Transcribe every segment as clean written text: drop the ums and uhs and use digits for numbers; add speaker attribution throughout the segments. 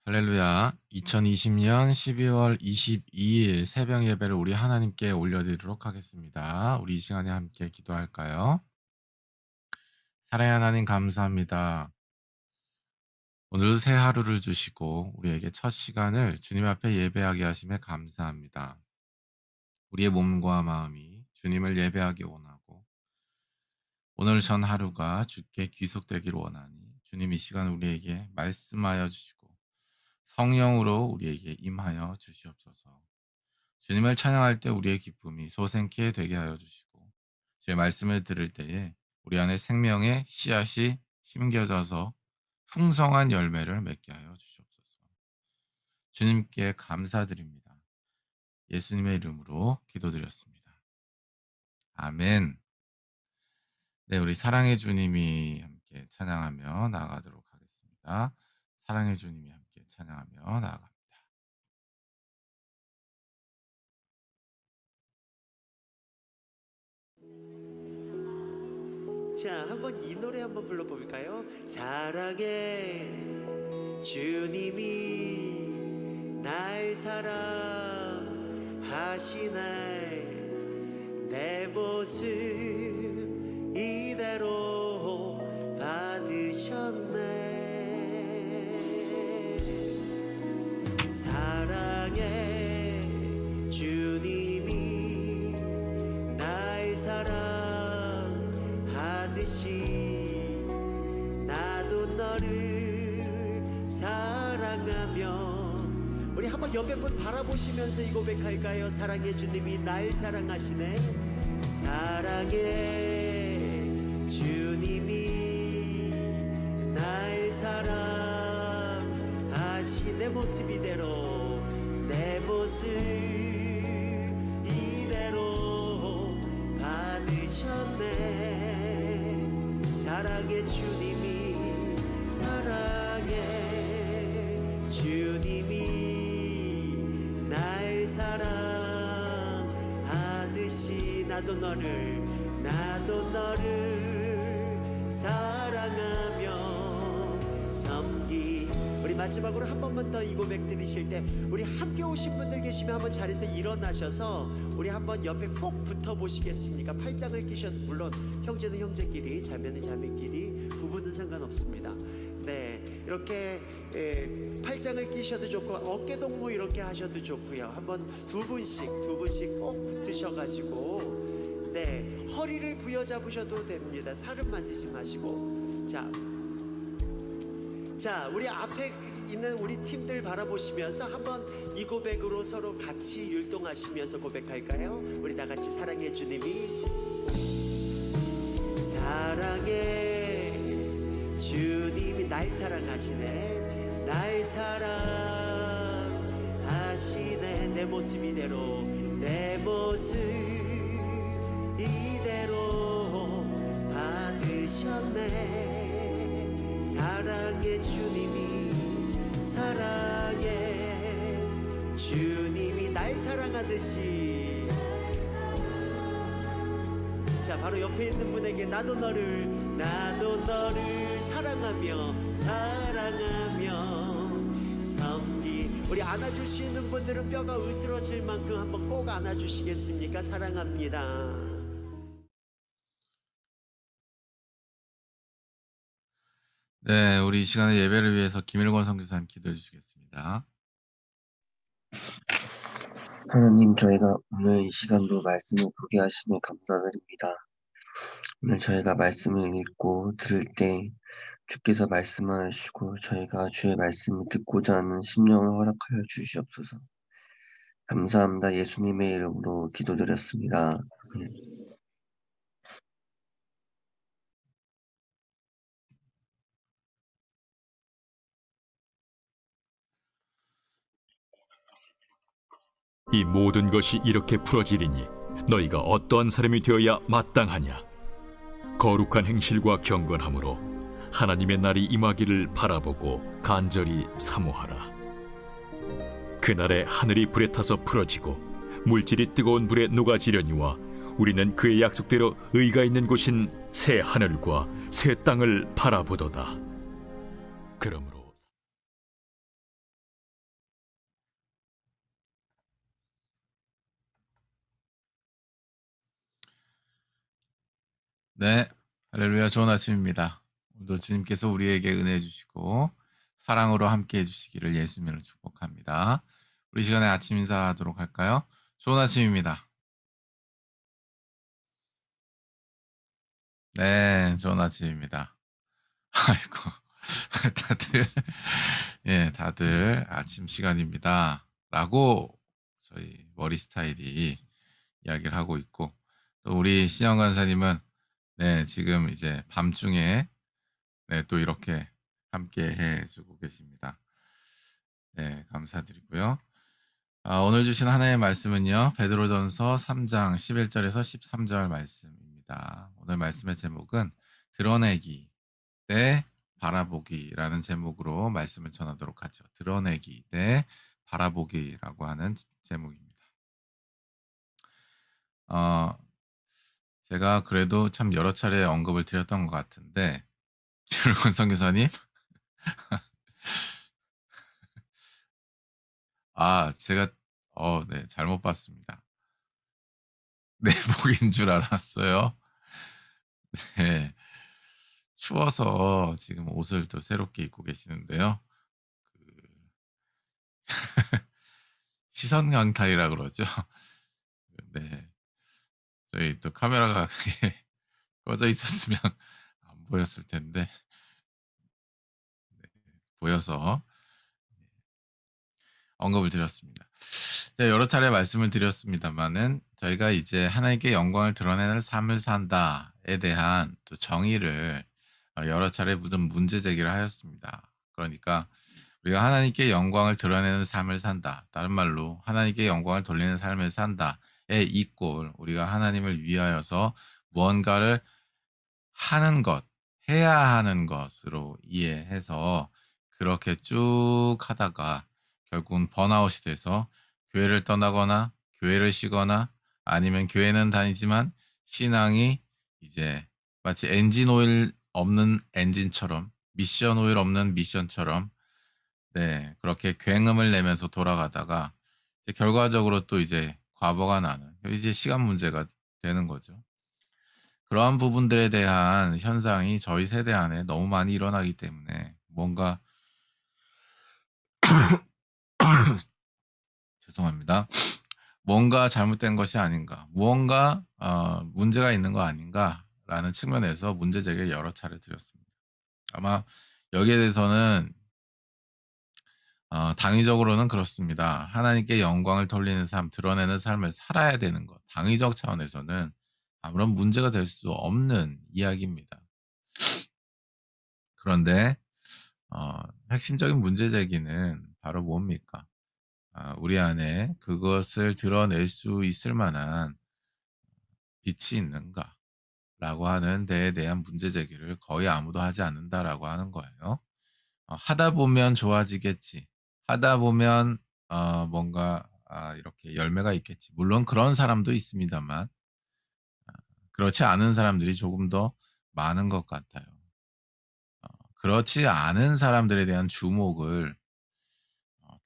Speaker 1: 할렐루야. 2020년 12월 22일 새벽 예배를 우리 하나님께 올려드리도록 하겠습니다. 우리 이 시간에 함께 기도할까요? 사랑의 하나님 감사합니다. 오늘도 새 하루를 주시고 우리에게 첫 시간을 주님 앞에 예배하게 하심에 감사합니다. 우리의 몸과 마음이 주님을 예배하기 원하고 오늘 전 하루가 주께 귀속되기를 원하니 주님 이 시간 우리에게 말씀하여 주시고 성령으로 우리에게 임하여 주시옵소서. 주님을 찬양할 때 우리의 기쁨이 솟생케 되게 하여 주시고 주의 말씀을 들을 때에 우리 안에 생명의 씨앗이 심겨져서 풍성한 열매를 맺게 하여 주시옵소서. 주님께 감사드립니다. 예수님의 이름으로 기도드렸습니다. 아멘. 네, 우리 사랑의 주님이 함께 찬양하며 나아가도록 하겠습니다. 사랑의 주님이 함께 찬양하며 나아갑니다.
Speaker 2: 자, 한번 이 노래 한번 불러볼까요? 사랑해 주님이 날 사랑하시네. 내 모습 이대로 받으셨네. 사랑해 주님이 날 사랑하듯이 나도 너를 사랑하며. 우리 한번 옆에 분 바라보시면서 이 고백할까요? 사랑해 주님이 날 사랑하시네. 사랑해 주님이 날 사랑하시네. 내 모습 이대로 내 모습 이대로 받으셨네. 사랑해 주님이 사랑해 주님이 날 사랑하듯이 나도 너를 사랑하며 섬기. 우리 마지막으로 한 번만 더 이 고백 들으실 때 우리 함께 오신 분들 계시면 한번 자리에서 일어나셔서 우리 한번 옆에 꼭 붙어 보시겠습니까? 팔짱을 끼셔도, 물론 형제는 형제끼리, 자매는 자매끼리, 부부는 상관없습니다. 네, 이렇게 팔짱을 끼셔도 좋고 어깨 동무 이렇게 하셔도 좋고요. 한번 두 분씩 꼭 붙으셔가지고, 네, 허리를 부여잡으셔도 됩니다. 살은 만지지 마시고. 자, 우리 앞에 있는 우리 팀들 바라보시면서 한번 이 고백으로 서로 같이 율동하시면서 고백할까요? 우리 다 같이 사랑해 주님이 사랑해 주님이 날 사랑하시네. 날 사랑하시네. 내 모습 이대로 내 모습 이대로 받으셨네. 사랑해 주님이 사랑해 주님이 날 사랑하듯이. 자, 바로 옆에 있는 분에게 나도 너를 사랑하며 섬기. 우리 안아줄 수 있는 분들은 뼈가 으스러질 만큼 한번 꼭 안아주시겠습니까? 사랑합니다.
Speaker 1: 네, 우리 이 시간에 예배를 위해서 김일권 선교사님 기도해 주시겠습니다.
Speaker 3: 하나님, 저희가 오늘 이 시간도 말씀을 보게 하시며 감사드립니다. 오늘 저희가 말씀을 읽고 들을 때 주께서 말씀하시고 저희가 주의 말씀을 듣고자 하는 심령을 허락하여 주시옵소서. 감사합니다. 예수님의 이름으로 기도드렸습니다.
Speaker 4: 이 모든 것이 이렇게 풀어지리니 너희가 어떠한 사람이 되어야 마땅하냐? 거룩한 행실과 경건함으로 하나님의 날이 임하기를 바라보고 간절히 사모하라. 그날에 하늘이 불에 타서 풀어지고 물질이 뜨거운 불에 녹아지려니와 우리는 그의 약속대로 의가 있는 곳인 새 하늘과 새 땅을 바라보도다. 그러므로
Speaker 1: 네. 할렐루야. 좋은 아침입니다. 오늘도 주님께서 우리에게 은혜 주시고 사랑으로 함께 해 주시기를 예수님으로 축복합니다. 우리 시간에 아침 인사하도록 할까요? 좋은 아침입니다. 네. 좋은 아침입니다. 아이고. 다들 다들 아침 시간입니다. 라고 저희 머리 스타일이 이야기를 하고 있고, 또 우리 신영 간사님은 지금 이제 밤중에 또 이렇게 함께 해 주고 계십니다. 네, 감사드리고요. 오늘 주신 하나의 말씀은요, 베드로전서 3장 11절에서 13절 말씀입니다. 오늘 말씀의 제목은 드러내기 대 바라보기라는 제목으로 말씀을 전하도록 하죠. 드러내기 대 바라보기라고 하는 제목입니다. 어, 제가 그래도 참 여러 차례 언급을 드렸던 것 같은데, 김일권 선교사님, 제가 네, 잘못 봤습니다. 내복인 줄 알았어요. 네. 추워서 지금 옷을 또 새롭게 입고 계시는데요. 그 시선 강탈이라 그러죠. 네. 저희 또 카메라가 그게 꺼져 있었으면 안 보였을 텐데 네, 보여서 언급을 드렸습니다. 제가 여러 차례 말씀을 드렸습니다마는 저희가 이제 하나님께 영광을 드러내는 삶을 산다에 대한 또 정의를 여러 차례 무슨 문제 제기를 하였습니다. 그러니까 우리가 하나님께 영광을 드러내는 삶을 산다. 다른 말로 하나님께 영광을 돌리는 삶을 산다에 이꼴 우리가 하나님을 위하여서 무언가를 하는 것, 해야 하는 것으로 이해해서 그렇게 쭉 하다가 결국은 번아웃이 돼서 교회를 떠나거나 교회를 쉬거나 아니면 교회는 다니지만 신앙이 이제 마치 엔진 오일 없는 엔진처럼 미션 오일 없는 미션처럼 그렇게 굉음을 내면서 돌아가다가 이제 결과적으로 또 이제 과부하가 나는 이제 시간 문제가 되는 거죠. 그러한 부분들에 대한 현상이 저희 세대 안에 너무 많이 일어나기 때문에 뭔가 죄송합니다. 뭔가 잘못된 것이 아닌가, 무언가 문제가 있는 거 아닌가라는 측면에서 문제 제기를 여러 차례 드렸습니다. 아마 여기에 대해서는 당위적으로는 그렇습니다. 하나님께 영광을 돌리는 삶, 드러내는 삶을 살아야 되는 것. 당위적 차원에서는 아무런 문제가 될 수 없는 이야기입니다. 그런데 핵심적인 문제 제기는 바로 뭡니까? 우리 안에 그것을 드러낼 수 있을 만한 빛이 있는가? 라고 하는 데에 대한 문제 제기를 거의 아무도 하지 않는다라고 하는 거예요. 하다 보면 좋아지겠지. 하다 보면 뭔가 이렇게 열매가 있겠지. 물론 그런 사람도 있습니다만 그렇지 않은 사람들이 조금 더 많은 것 같아요. 그렇지 않은 사람들에 대한 주목을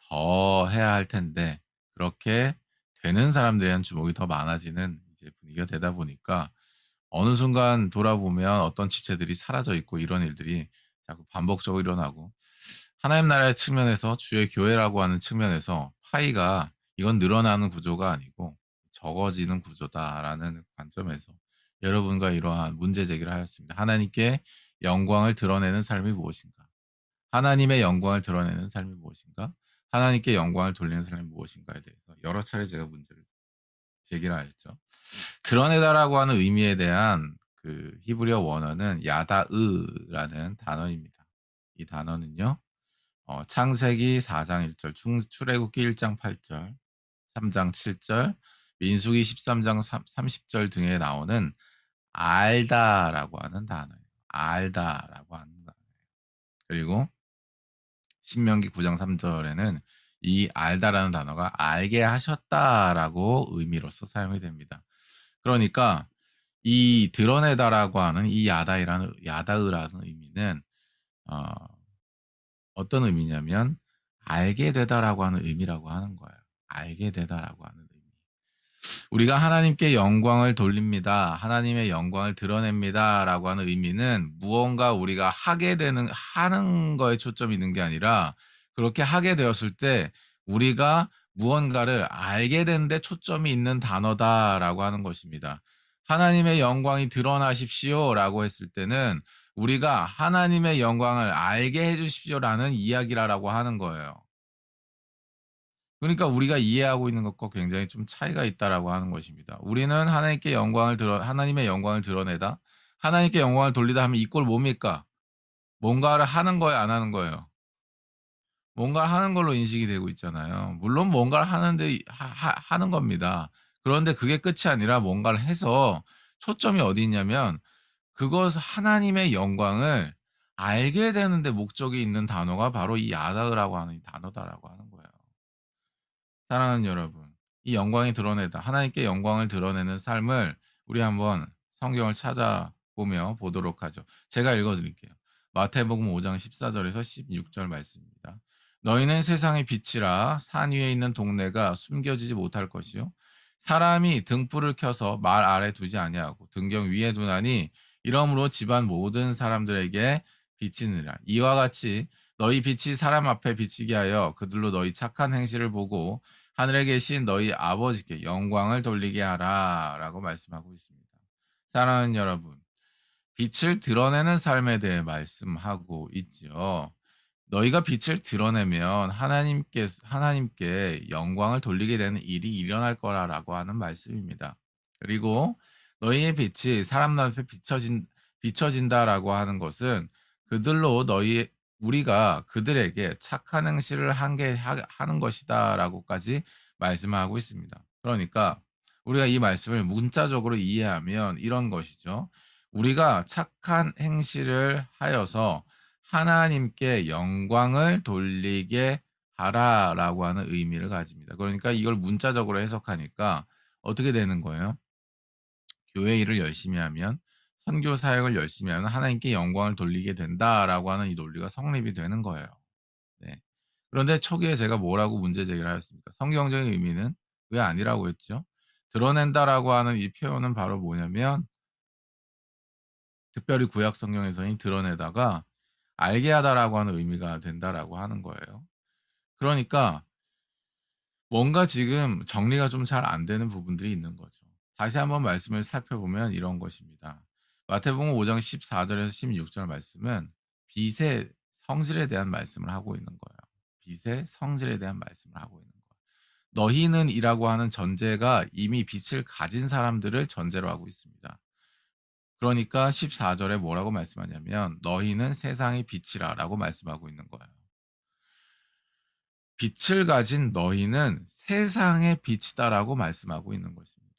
Speaker 1: 더 해야 할 텐데 그렇게 되는 사람들에 대한 주목이 더 많아지는 이제 분위기가 되다 보니까 어느 순간 돌아보면 어떤 지체들이 사라져 있고 이런 일들이 자꾸 반복적으로 일어나고 하나님 나라의 측면에서 주의 교회라고 하는 측면에서 파이가 이건 늘어나는 구조가 아니고 적어지는 구조다라는 관점에서 여러분과 이러한 문제 제기를 하였습니다. 하나님께 영광을 드러내는 삶이 무엇인가? 하나님의 영광을 드러내는 삶이 무엇인가? 하나님께 영광을 돌리는 삶이 무엇인가에 대해서 여러 차례 제가 문제를 제기를 하였죠. 드러내다라고 하는 의미에 대한 그 히브리어 원어는 야다으라는 단어입니다. 이 단어는요. 창세기 4장 1절, 출애굽기 1장 8절, 3장 7절, 민수기 13장 30절 등에 나오는 알다라고 하는 단어예요. 알다라고 하는 단어예요. 그리고 신명기 9장 3절에는 이 알다라는 단어가 알게 하셨다라고 의미로서 사용이 됩니다. 그러니까 이 드러내다라고 하는 이 야다으라는 의미는 어떤 의미냐면 알게 되다라고 하는 의미라고 하는 거예요. 알게 되다라고 하는 의미. 우리가 하나님께 영광을 돌립니다. 하나님의 영광을 드러냅니다라고 하는 의미는 무언가 우리가 하는 거에 초점이 있는 게 아니라 그렇게 하게 되었을 때 우리가 무언가를 알게 되는데 초점이 있는 단어다라고 하는 것입니다. 하나님의 영광이 드러나십시오라고 했을 때는 우리가 하나님의 영광을 알게 해 주십시오라는 이야기라고 하는 거예요. 그러니까 우리가 이해하고 있는 것과 굉장히 좀 차이가 있다라고 하는 것입니다. 우리는 하나님의 영광을 드러내다, 하나님께 영광을 돌리다 하면 이 꼴 뭡니까? 뭔가를 하는 거예요, 안 하는 거예요? 뭔가를 하는 걸로 인식이 되고 있잖아요. 물론 뭔가를 하는데 하는 겁니다. 그런데 그게 끝이 아니라 뭔가를 해서 초점이 어디 있냐면 그것 하나님의 영광을 알게 되는 데 목적이 있는 단어가 바로 이 야다흐라고 하는 이 단어다라고 하는 거예요. 사랑하는 여러분, 이 영광이 드러내다 하나님께 영광을 드러내는 삶을 우리 한번 성경을 찾아보며 보도록 하죠. 제가 읽어 드릴게요. 마태복음 5장 14절에서 16절 말씀입니다. 너희는 세상의 빛이라 산 위에 있는 동네가 숨겨지지 못할 것이요 사람이 등불을 켜서 말 아래 두지 아니하고 등경 위에 두나니 이러므로 집안 모든 사람들에게 비치느니라. 이와 같이 너희 빛이 사람 앞에 비치게 하여 그들로 너희 착한 행실을 보고 하늘에 계신 너희 아버지께 영광을 돌리게 하라라고 말씀하고 있습니다. 사랑하는 여러분, 빛을 드러내는 삶에 대해 말씀하고 있지요. 너희가 빛을 드러내면 하나님께 영광을 돌리게 되는 일이 일어날 거라라고 하는 말씀입니다. 그리고 너희의 빛이 사람들 앞에 비춰진다라고 하는 것은 그들로 우리가 그들에게 착한 행실을 하는 것이다라고까지 말씀하고 있습니다. 그러니까 우리가 이 말씀을 문자적으로 이해하면 이런 것이죠. 우리가 착한 행실을 하여서 하나님께 영광을 돌리게 하라라고 하는 의미를 가집니다. 그러니까 이걸 문자적으로 해석하니까 어떻게 되는 거예요? 교회 일을 열심히 하면 선교 사역을 열심히 하면 하나님께 영광을 돌리게 된다라고 하는 이 논리가 성립이 되는 거예요. 네. 그런데 초기에 제가 뭐라고 문제 제기를 하였습니까? 성경적인 의미는 왜 아니라고 했죠? 드러낸다라고 하는 이 표현은 바로 뭐냐면 특별히 구약 성경에서는 드러내다가 알게 하다라고 하는 의미가 된다라고 하는 거예요. 그러니까 뭔가 지금 정리가 좀 잘 안 되는 부분들이 있는 거죠. 다시 한번 말씀을 살펴보면 이런 것입니다. 마태복음 5장 14절에서 16절 말씀은 빛의 성질에 대한 말씀을 하고 있는 거예요. 빛의 성질에 대한 말씀을 하고 있는 거예요. 너희는 이라고 하는 전제가 이미 빛을 가진 사람들을 전제로 하고 있습니다. 그러니까 14절에 뭐라고 말씀하냐면 너희는 세상의 빛이라라고 말씀하고 있는 거예요. 빛을 가진 너희는 세상의 빛이다라고 말씀하고 있는 것입니다.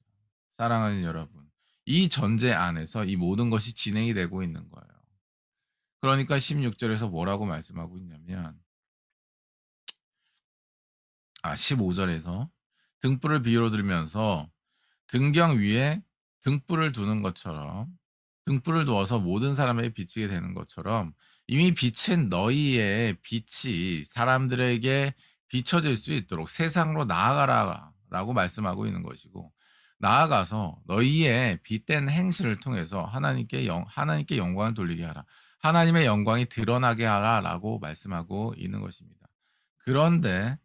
Speaker 1: 사랑하는 여러분, 이 전제 안에서 이 모든 것이 진행이 되고 있는 거예요. 그러니까 16절에서 뭐라고 말씀하고 있냐면 15절에서 등불을 비유로 들으면서 등경 위에 등불을 두는 것처럼 등불을 두어서 모든 사람에게 비치게 되는 것처럼 이미 비친 너희의 빛이 사람들에게 비춰질 수 있도록 세상으로 나아가라라고 말씀하고 있는 것이고 나아가서 너희의 빛된 행실을 통해서 하나님께 영광을 돌리게 하라. 하나님의 영광이 드러나게 하라라고 말씀하고 있는 것입니다. 그런데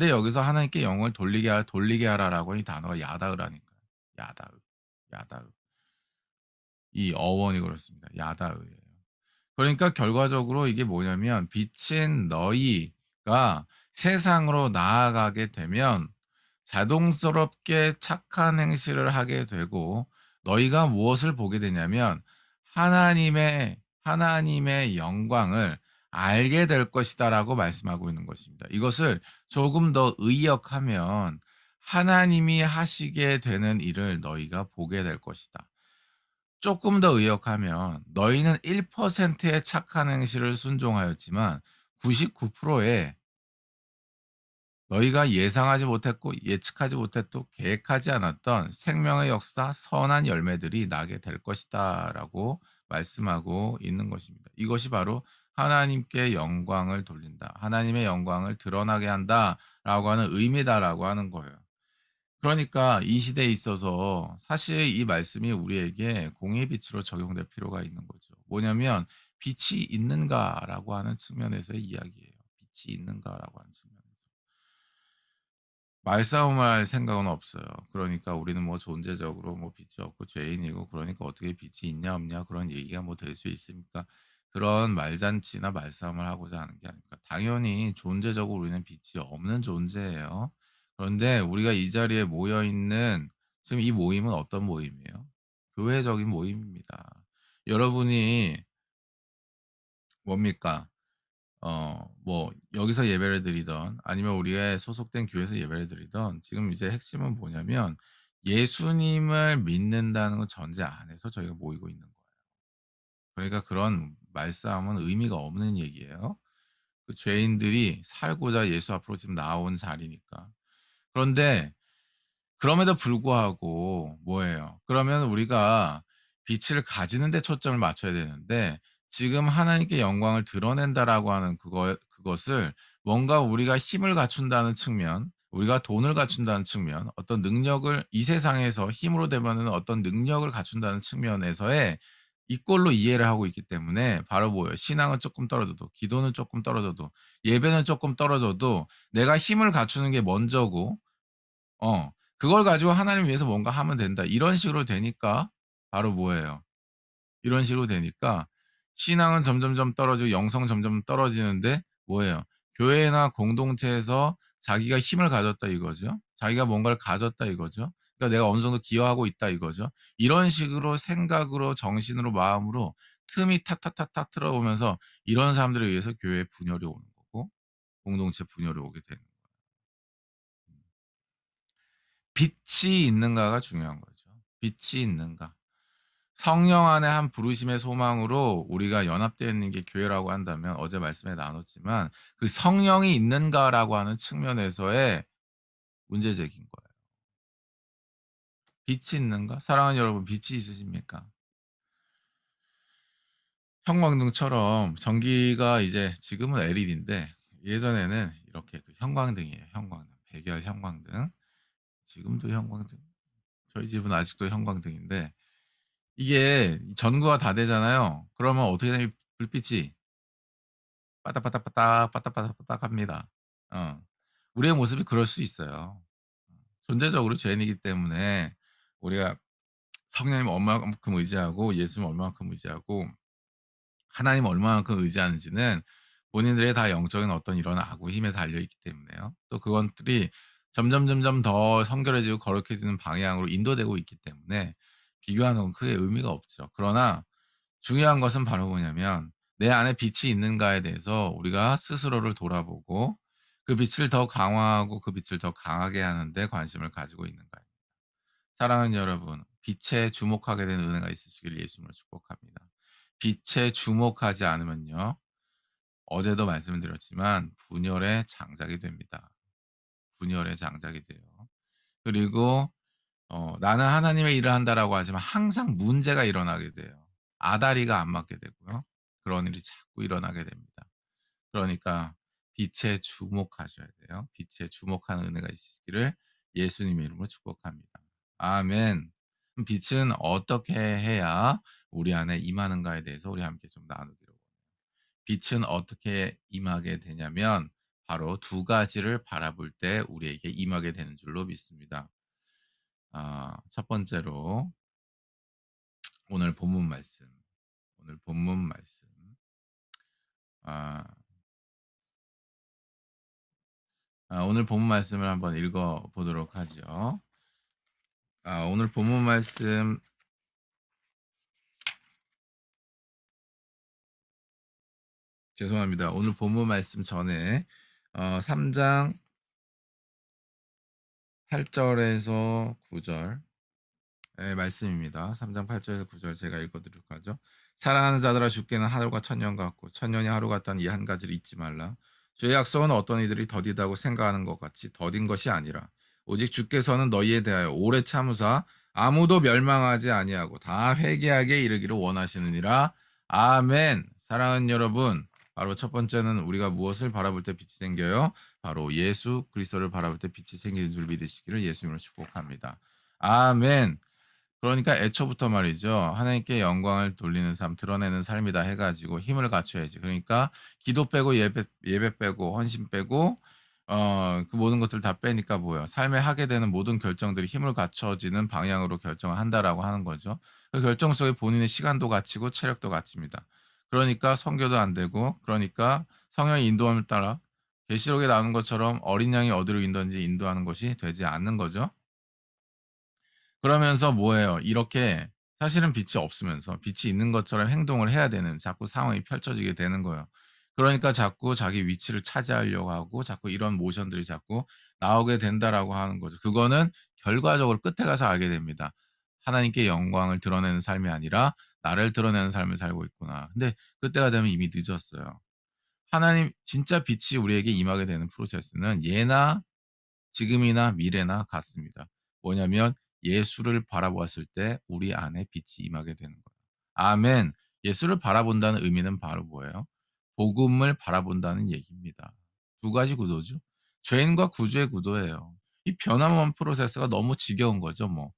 Speaker 1: 여기서 하나님께 영광을 돌리게 하라라고 이 단어가 야다흐라니까요. 야다흐. 야다흐. 이 어원이 그렇습니다. 야다흐예요. 그러니까 결과적으로 이게 뭐냐면 빛인 너희가 세상으로 나아가게 되면 자동스럽게 착한 행실을 하게 되고 너희가 무엇을 보게 되냐면 하나님의 영광을 알게 될 것이다라고 말씀하고 있는 것입니다. 이것을 조금 더 의역하면 하나님이 하시게 되는 일을 너희가 보게 될 것이다. 조금 더 의역하면 너희는 1%의 착한 행실을 순종하였지만 99%의 너희가 예상하지 못했고 예측하지 못했고 계획하지 않았던 생명의 역사 선한 열매들이 나게 될 것이다라고 말씀하고 있는 것입니다. 이것이 바로 하나님께 영광을 돌린다. 하나님의 영광을 드러나게 한다라고 하는 의미다라고 하는 거예요. 그러니까 이 시대에 있어서 사실 이 말씀이 우리에게 공의 빛으로 적용될 필요가 있는 거죠. 뭐냐면 '빛이 있는가?'라고 하는 측면에서의 이야기예요. '빛이 있는가?'라고 하는 측면에서. 말싸움을 할 생각은 없어요. 그러니까 우리는 뭐 존재적으로 뭐 빛이 없고 죄인이고 그러니까 어떻게 빛이 있냐 없냐 그런 얘기가 뭐 될 수 있습니까? 그런 말잔치나 말싸움을 하고자 하는 게 아닙니다. 당연히 존재적으로 우리는 빛이 없는 존재예요. 그런데 우리가 이 자리에 모여 있는 지금 이 모임은 어떤 모임이에요? 교회적인 모임입니다. 여러분이 뭡니까? 뭐 여기서 예배를 드리든 아니면 우리의 소속된 교회에서 예배를 드리든 지금 이제 핵심은 뭐냐면 예수님을 믿는다는 건 전제 안에서 저희가 모이고 있는 거예요. 그러니까 그런 말싸움은 의미가 없는 얘기예요. 그 죄인들이 살고자 예수 앞으로 지금 나온 자리니까. 그런데 그럼에도 불구하고 뭐예요? 그러면 우리가 빛을 가지는 데 초점을 맞춰야 되는데 지금 하나님께 영광을 드러낸다라고 하는 그것을 뭔가 우리가 힘을 갖춘다는 측면, 우리가 돈을 갖춘다는 측면, 어떤 능력을 이 세상에서 힘으로 되면은 어떤 능력을 갖춘다는 측면에서의 이꼴로 이해를 하고 있기 때문에 바로 뭐예요? 신앙은 쪼끔 떨어져도, 기도는 쪼끔 떨어져도, 예배는 쪼끔 떨어져도 내가 힘을 갖추는 게 먼저고 그걸 가지고 '하나님을 위해서 뭔가 하면 된다.' 이런 식으로 되니까 바로 뭐예요? 이런 식으로 되니까 신앙은 점점점 떨어지고 영성 점점 떨어지는데 뭐예요? 교회나 공동체에서 자기가 힘을 가졌다 이거죠. 자기가 뭔가를 가졌다 이거죠. 그러니까 '내가 어느 정도 기여하고 있다.' 이거죠. 이런 식으로 생각으로 정신으로 마음으로 틈이 탁탁탁탁 틀어오면서 이런 사람들에 의해서 교회에 분열이 오는 거고 공동체에 분열이 오게 되는 거예요. 빛이 있는가가 중요한 거죠. 빛이 있는가. 성령 안에 한 부르심의 소망으로 우리가 연합되어 있는 게 교회라고 한다면 어제 말씀에 나눴지만 그 성령이 있는가라고 하는 측면에서의 문제 제기인 거예요. 빛이 있는가? 사랑하는 여러분 빛이 있으십니까? 형광등처럼 전기가 이제 지금은 LED인데 예전에는 이렇게 그 형광등이에요. 형광등. 백열 형광등. 지금도 형광등. 저희 집은 아직도 형광등인데 이게 전구가 다 되잖아요. 그러면 어떻게 되냐면 불빛이 빠딱빠딱빠딱 빠딱빠딱빠딱합니다. 어. 우리의 모습이 그럴 수 있어요. 존재적으로 죄인이기 때문에 우리가 성령님 얼마만큼 의지하고 예수님 얼마만큼 의지하고 하나님 얼마만큼 의지하는지는 본인들의 다 영적인 어떤 이런 악의 힘에 달려 있기 때문에요. 또 그것들이 점점점점 더 성결해지고 거룩해지는 방향으로 인도되고 있기 때문에 비교하는 건 크게 의미가 없죠. 그러나 중요한 것은 바로 뭐냐면 내 안에 빛이 있는가에 대해서 우리가 스스로를 돌아보고 그 빛을 더 강화하고 그 빛을 더 강하게 하는 데 관심을 가지고 있는가요. 사랑하는 여러분, 빛에 주목하게 되는 은혜가 있으시길 예수님으로 축복합니다. 빛에 주목하지 않으면요. 어제도 말씀을 드렸지만 분열의 장작이 됩니다. 분열의 장작이 돼요. 그리고 나는 하나님의 일을 한다라고 하지만 항상 문제가 일어나게 돼요. 아다리가 안 맞게 되고요. 그런 일이 자꾸 일어나게 됩니다. 그러니까 빛에 주목하셔야 돼요. 빛에 주목하는 은혜가 있으시기를 예수님의 이름으로 축복합니다. 아멘. 그럼 빛은 어떻게 해야 우리 안에 임하는가에 대해서 우리 함께 좀 나누기로 원해요. 빛은 어떻게 임하게 되냐면 바로 두 가지를 바라볼 때 우리에게 임하게 되는 줄로 믿습니다. 첫 번째로 오늘 본문 말씀. 오늘 본문 말씀. 아, 오늘 본문 말씀을 한번 읽어 보도록 하죠. 오늘 본문 말씀 죄송합니다. 오늘 본문 말씀 전에 3장 8절에서 9절 의 말씀입니다. 3장 8절에서 9절 제가 읽어드리도록 하죠. 사랑하는 자들아 주께는 하루가 천년 같고 천년이 하루 같다는 이 한 가지를 잊지 말라. 주의 약속은 어떤 이들이 더디다고 생각하는 것 같이 더딘 것이 아니라 오직 주께서는 너희에 대하여 오래 참으사 아무도 멸망하지 아니하고 다 회개하게 이르기를 원하시느니라. 아멘. 사랑하는 여러분, 바로 첫 번째는 우리가 무엇을 바라볼 때 빛이 생겨요? 바로 예수 그리스도를 바라볼 때 빛이 생기는 줄 믿으시기를 예수님으로 축복합니다. 아멘. 그러니까 애초부터 말이죠. 하나님께 영광을 돌리는 삶, 드러내는 삶이다 해가지고 힘을 갖춰야지. 그러니까 기도 빼고 예배 빼고 헌신 빼고 그 모든 것들 다 빼니까 뭐예요? 삶에 하게 되는 모든 결정들이 힘을 갖춰지는 방향으로 결정을 한다라고 하는 거죠. 그 결정 속에 본인의 시간도 갇히고 체력도 갇힙니다. 그러니까 성교도 안 되고, 그러니까 성령의 인도함을 따라 계시록에 나오는 것처럼 어린 양이 어디로 인도하는지 인도하는 것이 되지 않는 거죠. 그러면서 뭐예요? 이렇게 사실은 빛이 없으면서 빛이 있는 것처럼 행동을 해야 되는 자꾸 상황이 펼쳐지게 되는 거예요. 그러니까 자꾸 자기 위치를 차지하려고 하고 자꾸 이런 모션들이 자꾸 나오게 된다라고 하는 거죠. 그거는 결과적으로 끝에 가서 알게 됩니다. 하나님께 영광을 드러내는 삶이 아니라 나를 드러내는 삶을 살고 있구나. 근데 그때가 되면 이미 늦었어요. 하나님 진짜 빛이 우리에게 임하게 되는 프로세스는 예나 지금이나 미래나 같습니다. 뭐냐면 예수를 바라보았을 때 우리 안에 빛이 임하게 되는 거예요. 아멘. 예수를 바라본다는 의미는 바로 뭐예요? 복음을 바라본다는 얘기입니다. 두 가지 구도죠. 죄인과 구주의 구도예요. 이 변함없는 프로세스가 너무 지겨운 거죠, 뭐.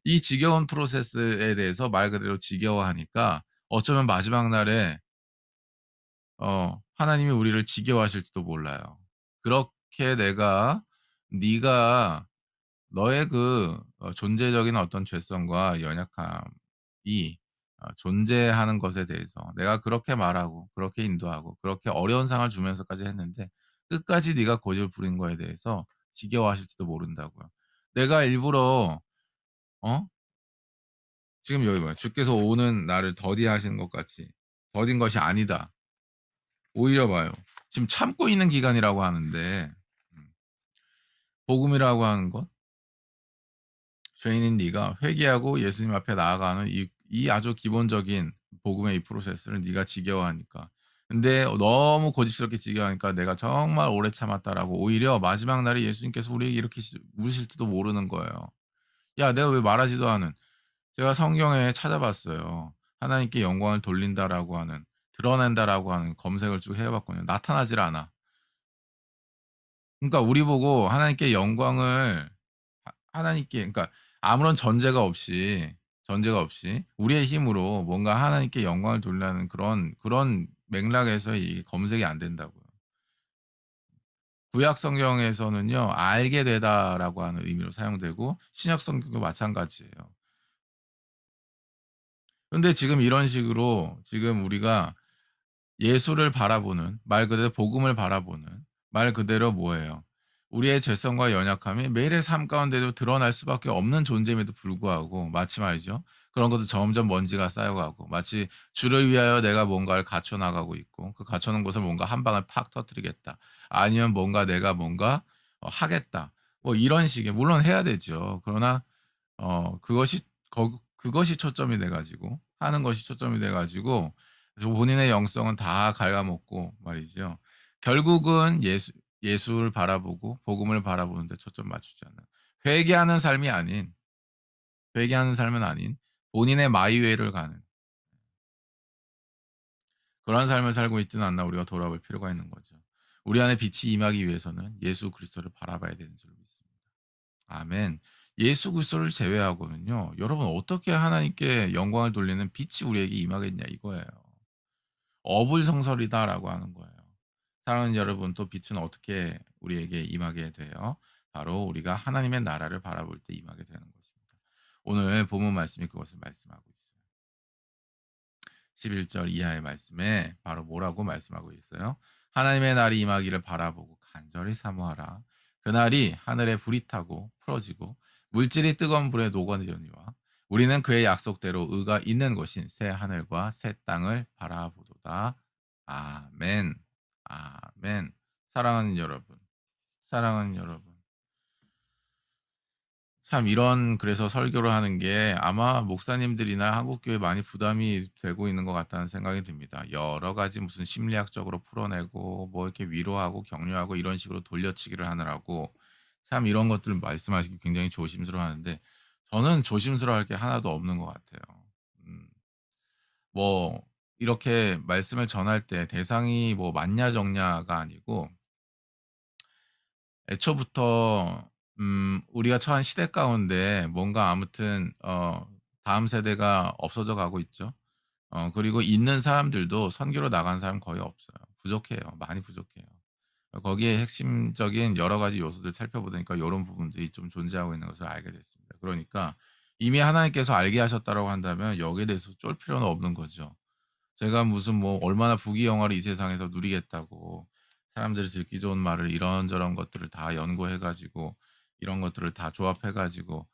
Speaker 1: 이 지겨운 프로세스에 대해서 말 그대로 지겨워하니까 어쩌면 마지막 날에 하나님이 우리를 지겨워하실지도 몰라요. 그렇게 네가 너의 그 존재적인 어떤 죄성과 연약함이 존재하는 것에 대해서 내가 그렇게 말하고 그렇게 인도하고 그렇게 어려운 상황을 주면서까지 했는데 끝까지 네가 고집을 부린 거에 대해서 지겨워하실지도 모른다고요. 내가 일부러 어 지금 여기 봐요. 주께서 오는 나를 더디하시는 것 같이 더딘 것이 아니다. 오히려 봐요. 지금 참고 있는 기간이라고 하는데 복음이라고 하는 것, 죄인인 네가 회개하고 예수님 앞에 나아가는 이 아주 기본적인 복음의 이 프로세스를 네가 지겨워하니까. 근데 너무 고집스럽게 지겨워하니까 내가 정말 오래 참았다라고 오히려 마지막 날에 예수님께서 우리에게 이렇게 물으실지도 모르는 거예요. 야, 내가 왜 말하지도 않은 제가 성경에 찾아봤어요. 하나님께 영광을 돌린다라고 하는 드러낸다라고 하는 검색을 쭉 해봤거든요. 나타나질 않아. 그러니까 우리 보고 하나님께 영광을 하나님께 그러니까 아무런 전제가 없이 우리의 힘으로 뭔가 하나님께 영광을 돌리는 그런 맥락에서 이게 검색이 안 된다고요. 구약 성경에서는요. 알게 되다라고 하는 의미로 사용되고 신약 성경도 마찬가지예요. 근데 지금 이런 식으로 지금 우리가 예수를 바라보는 말 그대로 복음을 바라보는 말 그대로 뭐예요? 우리의 죄성과 연약함이 매일의 삶 가운데도 드러날 수밖에 없는 존재임에도 불구하고 마치 말이죠. 그런 것도 점점 먼지가 쌓여가고 마치 주를 위하여 내가 뭔가를 갖춰 나가고 있고 그 갖춰 놓은 것을 뭔가 한 방을 팍 터뜨리겠다. 아니면 뭔가 내가 뭔가 하겠다. 뭐 이런 식의 물론 해야 되죠. 그러나 그것이 초점이 돼 가지고 하는 것이 초점이 돼 가지고 본인의 영성은 다 갉아먹고 말이죠. 결국은 예수를 바라보고 복음을 바라보는 데 초점 맞추지 않는 회개하는 삶은 아닌 본인의 마이웨이를 가는 그러한 삶을 살고 있지는 않나 우리가 돌아볼 필요가 있는 거죠. 우리 안에 빛이 임하기 위해서는 예수 그리스도를 바라봐야 되는 줄 믿습니다. 아멘. 예수 그리스도를 제외하고는요. 여러분 어떻게 하나님께 영광을 돌리는 빛이 우리에게 임하겠냐 이거예요. 어불성설이다라고 하는 거예요. 사랑하는 여러분, 또 빛은 어떻게 우리에게 임하게 돼요? 바로 우리가 하나님의 나라를 바라볼 때 임하게 되는 것입니다. 오늘 본문 말씀이 그것을 말씀하고 있어요. 11절 이하의 말씀에 바로 뭐라고 말씀하고 있어요? 하나님의 날이 임하기를 바라보고 간절히 사모하라. 그날이 하늘에 불이 타고 풀어지고 물질이 뜨거운 불에 녹아내려니와 우리는 그의 약속대로 의가 있는 곳인 새 하늘과 새 땅을 바라보도다. 아멘. 아멘. 사랑하는 여러분. 사랑하는 여러분. 참 그래서 설교를 하는 게 아마 목사님들이나 한국교회 많이 부담이 되고 있는 것 같다는 생각이 듭니다. 여러 가지 무슨 심리학적으로 풀어내고 뭐 이렇게 위로하고 격려하고 이런 식으로 돌려치기를 하느라고 참 이런 것들을 말씀하시기 굉장히 조심스러워하는데 저는 조심스러워할 게 하나도 없는 것 같아요. 음. 뭐 이렇게 말씀을 전할 때 대상이 뭐 맞냐 적냐가 아니고 애초부터 우리가 처한 시대 가운데 뭔가 아무튼 다음 세대가 없어져 가고 있죠. 그리고 있는 사람들도 선교로 나간 사람 거의 없어요. 부족해요. 많이 부족해요. 거기에 핵심적인 여러 가지 요소들 살펴보니까 요런 부분들이 좀 존재하고 있는 것을 알게 됐습니다. 그러니까 이미 하나님께서 알게 하셨다라고 한다면 여기에 대해서 쫄 필요는 없는 거죠. 제가 무슨 뭐 얼마나 부귀영화를 이 세상에서 누리겠다고 사람들이 듣기 좋은 말을 이런저런 것들을 다 연구해 가지고 이런 것들을 다 조합해 가지고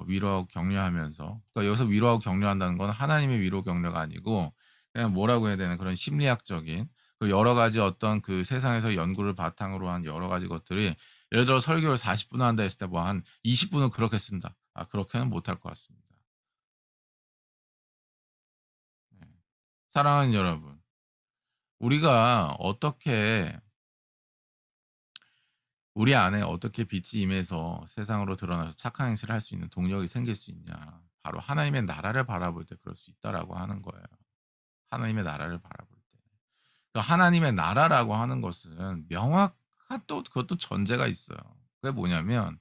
Speaker 1: 위로하고 격려하면서, 그러니까 여기서 위로하고 격려한다는 건 하나님의 위로 격려가 아니고 그냥 뭐라고 해야 되나, 그런 심리학적인 그 여러 가지 어떤 그 세상에서 연구를 바탕으로 한 여러 가지 것들이, 예를 들어 설교를 40분 한다 했을 때 뭐 한 20 분은 그렇게 쓴다. 그렇게는 못할 것 같습니다. 네. 사랑하는 여러분, 우리가 어떻게 우리 안에 어떻게 빛이 임해서 세상으로 드러나서 착한 행실을 할 수 있는 동력이 생길 수 있냐. 바로 하나님의 나라를 바라볼 때 그럴 수 있다라고 하는 거예요. 하나님의 나라를 바라볼 때. 그 하나님의 나라라고 하는 것은 명확한, 또 그것도 전제가 있어요. 그게 뭐냐면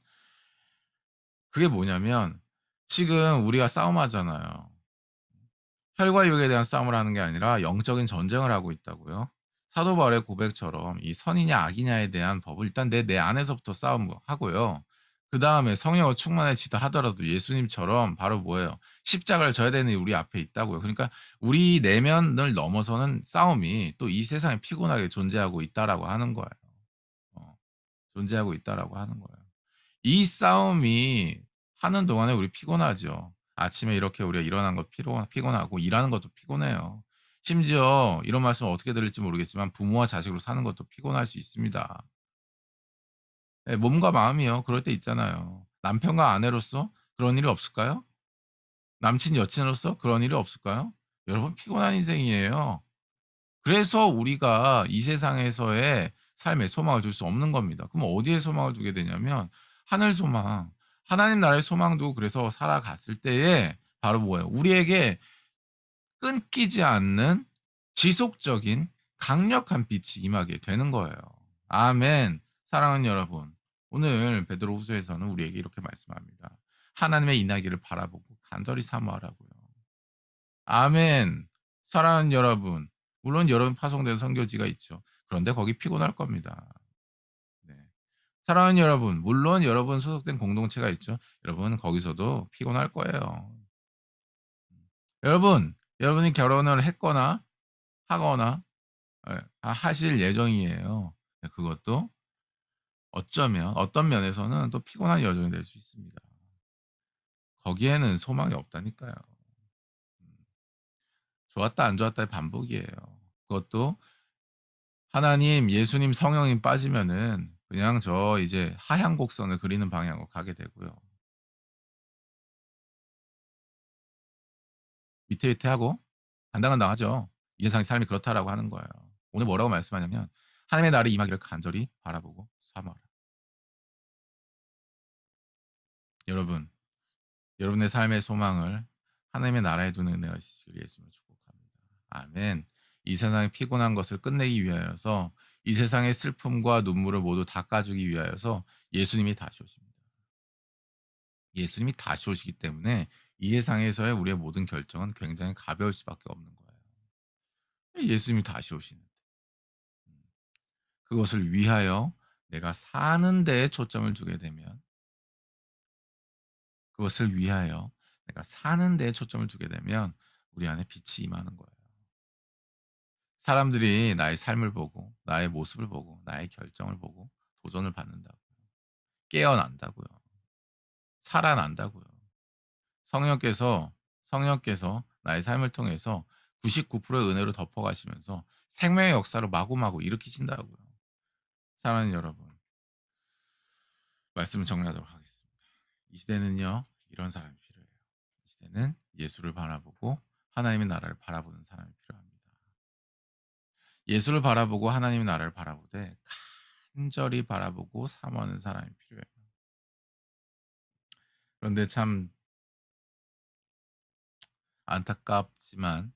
Speaker 1: 그게 뭐냐면 지금 우리가 싸움하잖아요. 혈과 육에 대한 싸움을 하는 게 아니라 영적인 전쟁을 하고 있다고요. 사도 바울의 고백처럼 이 선이냐 악이냐에 대한 법을 일단 내 안에서부터 싸움하고요. 그다음에 성령으로 충만해지다 하더라도 예수님처럼 바로 뭐예요? 십자가를 져야 되는 우리 앞에 있다고요. 그러니까 우리 내면을 넘어서는 싸움이 또 이 세상에 피곤하게 존재하고 있다라고 하는 거예요. 어, 존재하고 있다라고 하는 거예요. 이 싸움이 하는 동안에 우리 피곤하죠. 아침에 이렇게 우리가 일어난 것 피곤하고 일하는 것도 피곤해요. 심지어 이런 말씀 어떻게 들을지 모르겠지만 부모와 자식으로 사는 것도 피곤할 수 있습니다. 예, 몸과 마음이요. 그럴 때 있잖아요. 남편과 아내로서 그런 일이 없을까요? 남친 여친으로서 그런 일이 없을까요? 여러분, 피곤한 인생이에요. 그래서 우리가 이 세상에서의 삶에 소망을 둘 수 없는 겁니다. 그럼 어디에 소망을 두게 되냐면 하늘 소망, 하나님 나라의 소망 두고 그래서 살아갔을 때에 바로 뭐예요? 우리에게 끊기지 않는 지속적인 강력한 빛이 임하게 되는 거예요. 아멘. 사랑하는 여러분, 오늘 베드로후서에서는 우리에게 이렇게 말씀합니다. 하나님의 인하기를 바라보고 간절히 사모하라고요. 아멘. 사랑하는 여러분, 물론 여러 파송된 선교지가 있죠. 그런데 거기 피곤할 겁니다. 네. 사랑하는 여러분, 물론 여러분 소속된 공동체가 있죠. 여러분 거기서도 피곤할 거예요. 여러분이 결혼을 했거나 하거나 하실 예정이에요. 네, 그것도 어쩌면 어떤 면에서는 또 피곤한 여정이 될 수 있습니다. 거기에는 소망이 없다니까요. 음. 좋았다 안 좋았다의 반복이에요. 그것도 하나님, 예수님, 성령님 빠지면은 그냥 저 이제 하향 곡선을 그리는 방향으로 가게 되고요. 위태위태하고 간당간당하죠. 이 세상의 삶이 그렇다라고 하는 거예요. 오늘 뭐라고 말씀하냐면 하나님의 날이 임하기를 간절히 바라보고 사모하라. 여러분, 여러분의 삶의 소망을 하나님의 나라에 두는 은혜가 있으시길 예수님을 축복합니다. 아멘. 이 세상의 피곤한 것을 끝내기 위하여서, 이 세상의 슬픔과 눈물을 모두 닦아주기 위하여서 예수님이 다시 오십니다. 예수님이 다시 오시기 때문에 이 세상에서의 우리의 모든 결정은 굉장히 가벼울 수밖에 없는 거예요. 예수님이 다시 오시는데. 음. 그것을 위하여 내가 사는 데에 초점을 두게 되면, 그것을 위하여 내가 사는 데에 초점을 두게 되면 우리 안에 빛이 임하는 거예요. 사람들이 나의 삶을 보고 나의 모습을 보고 나의 결정을 보고 도전을 받는다고요. 깨어난다고요. 살아난다고요. 성령께서 성령께서 나의 삶을 통해서 99%의 은혜로 덮어가시면서 생명의 역사를 마구마구 일으키신다고요. 사랑하는 여러분, 말씀을 정리하도록 하겠습니다. 이 시대는요, 이런 사람이 필요해요. 이 시대는 예수를 바라보고 하나님의 나라를 바라보는 사람이 필요합니다. 예수를 바라보고 하나님의 나라를 바라보되 간절히 바라보고 사모하는 사람이 필요해요. 그런데 참 안타깝지만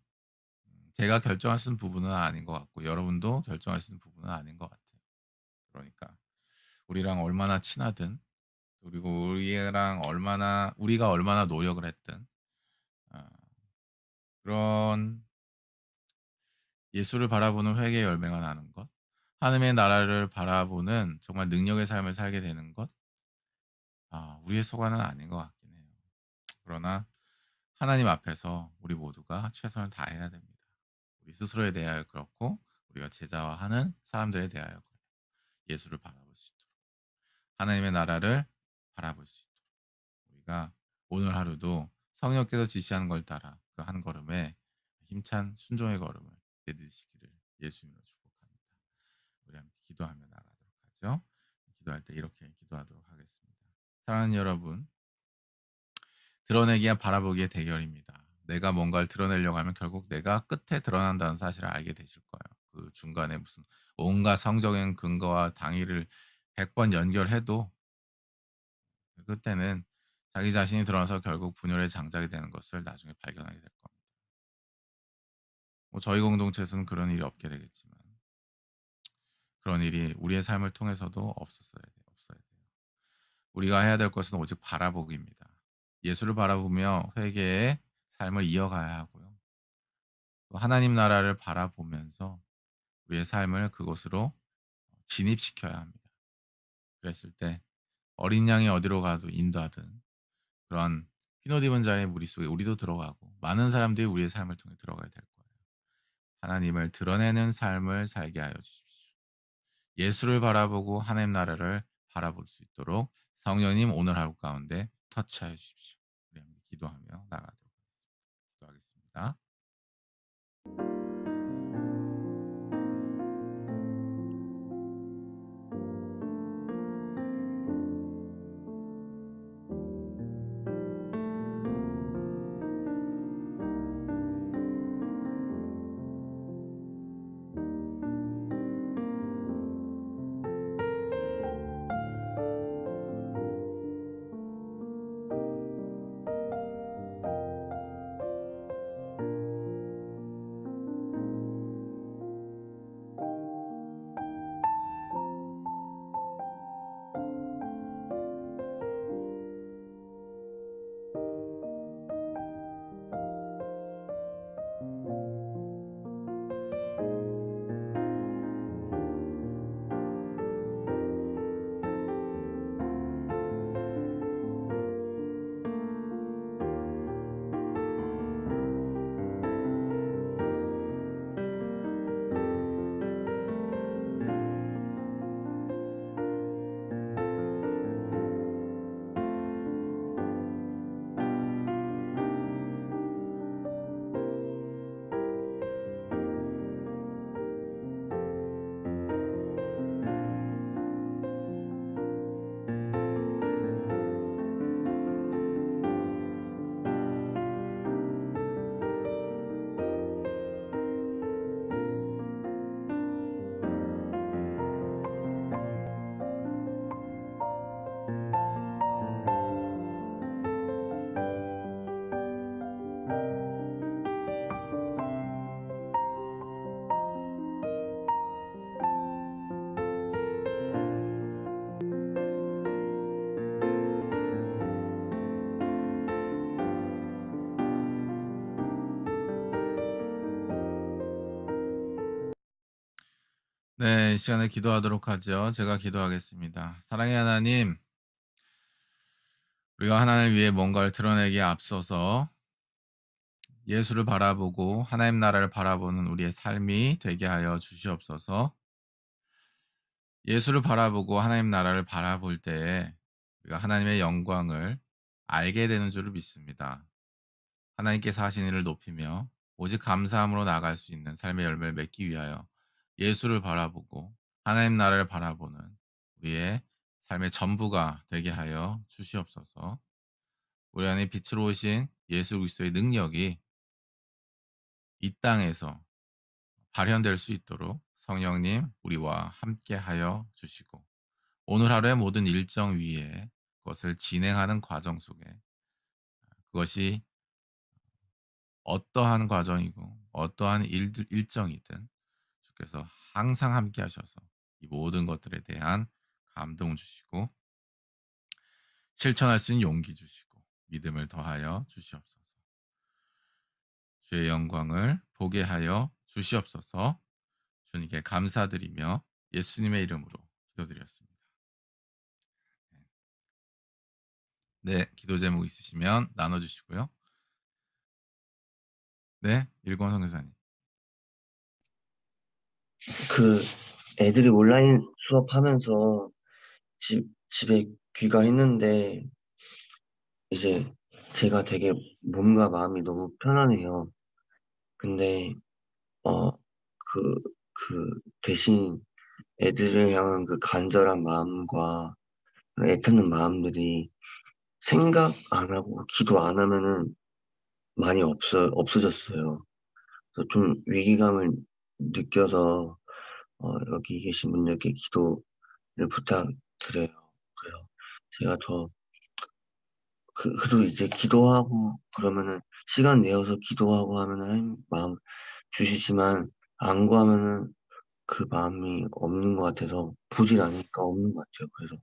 Speaker 1: 제가 결정할 수 있는 부분은 아닌 것 같고 여러분도 결정할 수 있는 부분은 아닌 것 같아요. 그러니까 우리랑 얼마나 친하든, 그리고 우리가 얼마나 노력을 했든, 아, 그런 예수를 바라보는 회개의 열매가 나는 것, 하나님의 나라를 바라보는 정말 능력의 삶을 살게 되는 것, 우리의 소관은 아닌 것 같긴 해요. 그러나 하나님 앞에서 우리 모두가 최선을 다해야 됩니다. 우리 스스로에 대하여 그렇고, 우리가 제자와 하는 사람들에 대하여 그래요. 예수를 바라볼 수 있도록, 하나님의 나라를 바라볼 수 있도록, 우리가 오늘 하루도 성령께서 지시하는 걸 따라 그 한 걸음에 힘찬 순종의 걸음을 내딛으시기를 예수님으로 축복합니다. 우리 함께 기도하며 나가도록 하죠. 기도할 때 이렇게 기도하도록 하겠습니다. 사랑하는 여러분, 드러내기와 바라보기의 대결입니다. 내가 뭔가를 드러내려고 하면 결국 내가 끝에 드러난다는 사실을 알게 되실 거예요. 그 중간에 무슨 온갖 성적인 근거와 당위를 100번 연결해도 그 끝에는 자기 자신이 드러나서 결국 분열의 장작이 되는 것을 나중에 발견하게 될 겁니다. 뭐 저희 공동체에서는 그런 일이 없게 되겠지만, 그런 일이 우리의 삶을 통해서도 없어야 돼요. 우리가 해야 될 것은 오직 바라보기입니다. 예수를 바라보며 회개의 삶을 이어가야 하고요. 또 하나님 나라를 바라보면서 우리의 삶을 그곳으로 진입시켜야 합니다. 그랬을 때 어린 양이 어디로 가도 인도하든, 그런 흰옷 입은 자의 무리 속에 우리도 들어가고 많은 사람들이 우리의 삶을 통해 들어가야 될 거예요. 하나님을 드러내는 삶을 살게 하여 주십시오. 예수를 바라보고 하나님 나라를 바라볼 수 있도록 성령님 오늘 하루 가운데 터치하여 주십시오. 우리 함께 기도하며 나가도록 하겠습니다. 기도하겠습니다. 네, 이 시간에 기도하도록 하죠. 제가 기도하겠습니다. 사랑의 하나님, 우리가 하나님을 위해 뭔가를 드러내기에 앞서서 예수를 바라보고 하나님 나라를 바라보는 우리의 삶이 되게 하여 주시옵소서. 예수를 바라보고 하나님 나라를 바라볼 때에 우리가 하나님의 영광을 알게 되는 줄을 믿습니다. 하나님께서 하신 일을 높이며 오직 감사함으로 나아갈 수 있는 삶의 열매를 맺기 위하여 예수를 바라보고 하나님 나라를 바라보는 우리의 삶의 전부가 되게 하여 주시옵소서. 우리 안에 빛으로 오신 예수 그리스도의 능력이 이 땅에서 발현될 수 있도록 성령님 우리와 함께 하여 주시고, 오늘 하루의 모든 일정 위에 그것을 진행하는 과정 속에, 그것이 어떠한 과정이고 어떠한 일정이든 주께서 항상 함께 하셔서 이 모든 것들에 대한 감동 주시고 실천할 수 있는 용기 주시고 믿음을 더하여 주시옵소서. 주의 영광을 보게 하여 주시옵소서. 주님께 감사드리며 예수님의 이름으로 기도드렸습니다. 네, 기도 제목 있으시면 나눠주시고요. 네, 일권 선교사님.
Speaker 3: 그 애들이 온라인 수업하면서 집에 귀가했는데 이제 제가 되게 몸과 마음이 너무 편안해요. 근데 어 대신 애들을 향한 그 간절한 마음과 애타는 마음들이 생각 안 하고 기도 안 하면은 많이 없어졌어요. 그래서 좀 위기감을 느껴서 여기 계신 분들께 기도를 부탁드려요. 그래요. 제가 그래도 이제 기도하고 그러면은 시간 내어서 기도하고 하면은 마음 주시지만 안 구하면은 그 마음이 없는 것 같아서 보질 않으니까 없는 것 같아요. 그래서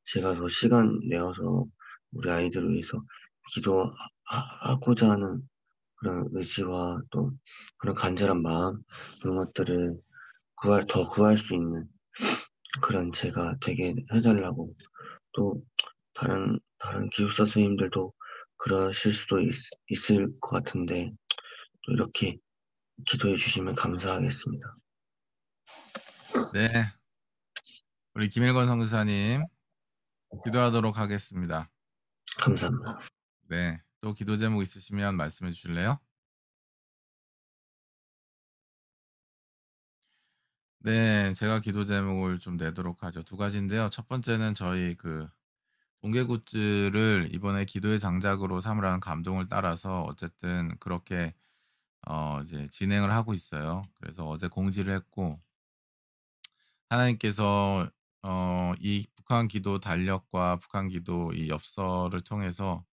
Speaker 3: 제가 더 시간 내어서 우리 아이들을 위해서 기도하고자 하는 그런 의지와 또 그런 간절한 마음 이런 것들을 더 구할 수 있는 그런 제가 되게 해달라고 또 다른 기숙사 선생님들도 그러실 수도 있을 것 같은데 또 이렇게 기도해 주시면 감사하겠습니다.
Speaker 1: 네, 우리 김일권 선교사님 기도하도록 하겠습니다.
Speaker 3: 감사합니다.
Speaker 1: 네, 또 기도 제목 있으시면 말씀해 주실래요? 네, 제가 기도 제목을 좀 내도록 하죠. 두 가지인데요. 첫 번째는 저희 그 동계 굿즈를 이번에 기도의 장작으로 삼으라는 감동을 따라서 어쨌든 그렇게 이제 진행을 하고 있어요. 그래서 어제 공지를 했고 하나님께서 이 북한 기도 달력과 북한 기도 이 엽서를 통해서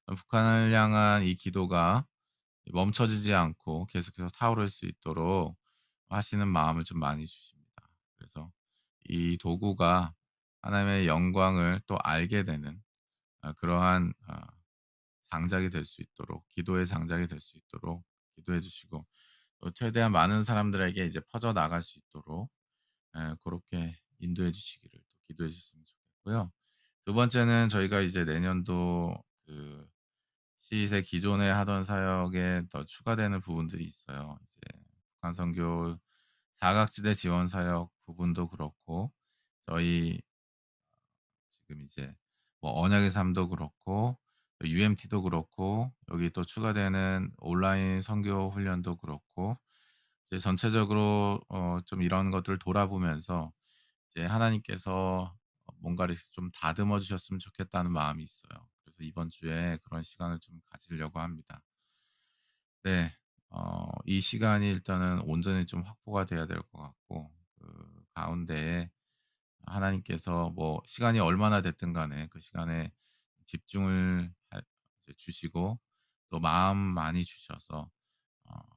Speaker 1: 북한을 향한 이 기도가 멈춰지지 않고 계속해서 타오를 수 있도록 하시는 마음을 좀 많이 주십니다. 그래서 이 도구가 하나님의 영광을 또 알게 되는 그러한 장작이 될 수 있도록 기도의 장작이 될 수 있도록 기도해 주시고 또 최대한 많은 사람들에게 이제 퍼져 나갈 수 있도록 고렇게 인도해 주시기를 또 기도해 주셨으면 좋겠고요. 두 번째는 저희가 이제 내년도 그 시윗의 기존에 하던 사역에 더 추가되는 부분들이 있어요. 이제 북한 선교 사각지대 지원 사역 부분도 그렇고 저희 지금 이제 뭐 언약의 삶도 그렇고 UMT도 그렇고 여기 또 추가되는 온라인 선교 훈련도 그렇고 이제 전체적으로 좀 이런 것들을 돌아보면서 이제 하나님께서 뭔가를 좀 다듬어 주셨으면 좋겠다는 마음이 있어요. 그래서 이번 주에 그런 시간을 좀 가지려고 합니다. 네. 이 시간이 일단은 온전히 좀 확보가 돼야 될 것 같고 그 가운데에 하나님께서 뭐 시간이 얼마나 됐든 간에 그 시간에 집중을 이제 주시고 또 마음 많이 주셔서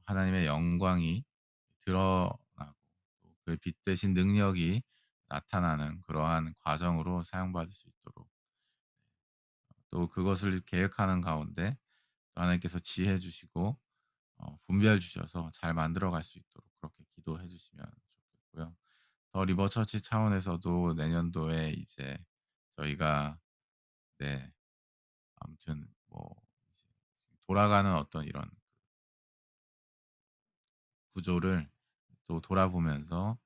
Speaker 1: 하나님의 영광이 드러나고 또 그 빛 대신 능력이 나타나는 그러한 과정으로 사용받을 수 있도록 또 그것을 계획하는 가운데 또 하나님께서 지혜 주시고 분별 주셔서 잘 만들어 갈 수 있도록 그렇게 기도해 주시면 좋겠고요. 더 리버 처치 차원에서도 내년도에 이제 저희가 네 아무튼 뭐 이제 돌아가는 어떤 이런 구조를 또 돌아보면서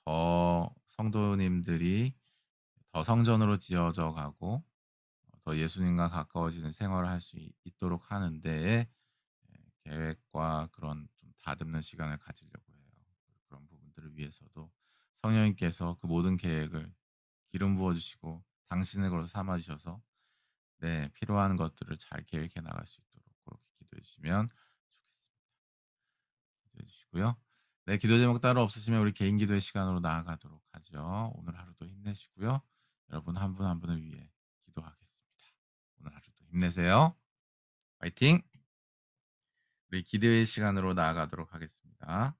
Speaker 1: 더 성도님들이 더 성전으로 지어져 가고 더 예수님과 가까워지는 생활을 할 수 있도록 하는 데에 계획과 그런 좀 다듬는 시간을 가지려고 해요. 그런 부분들을 위해서도 성령님께서 그 모든 계획을 기름 부어 주시고 당신의 걸로 삼아 주셔서 네 필요한 것들을 잘 계획해 나갈 수 있도록 그렇게 기도해 주시면 좋겠습니다. 기도해 주시고요. 네 기도 제목 따로 없으시면 우리 개인 기도의 시간으로 나아가도록 하죠. 오늘 하루도 힘내시고요. 여러분 한 분 한 분을 위해 기도하겠습니다. 오늘 하루도 힘내세요. 화이팅! 우리 기도의 시간으로 나아가도록 하겠습니다.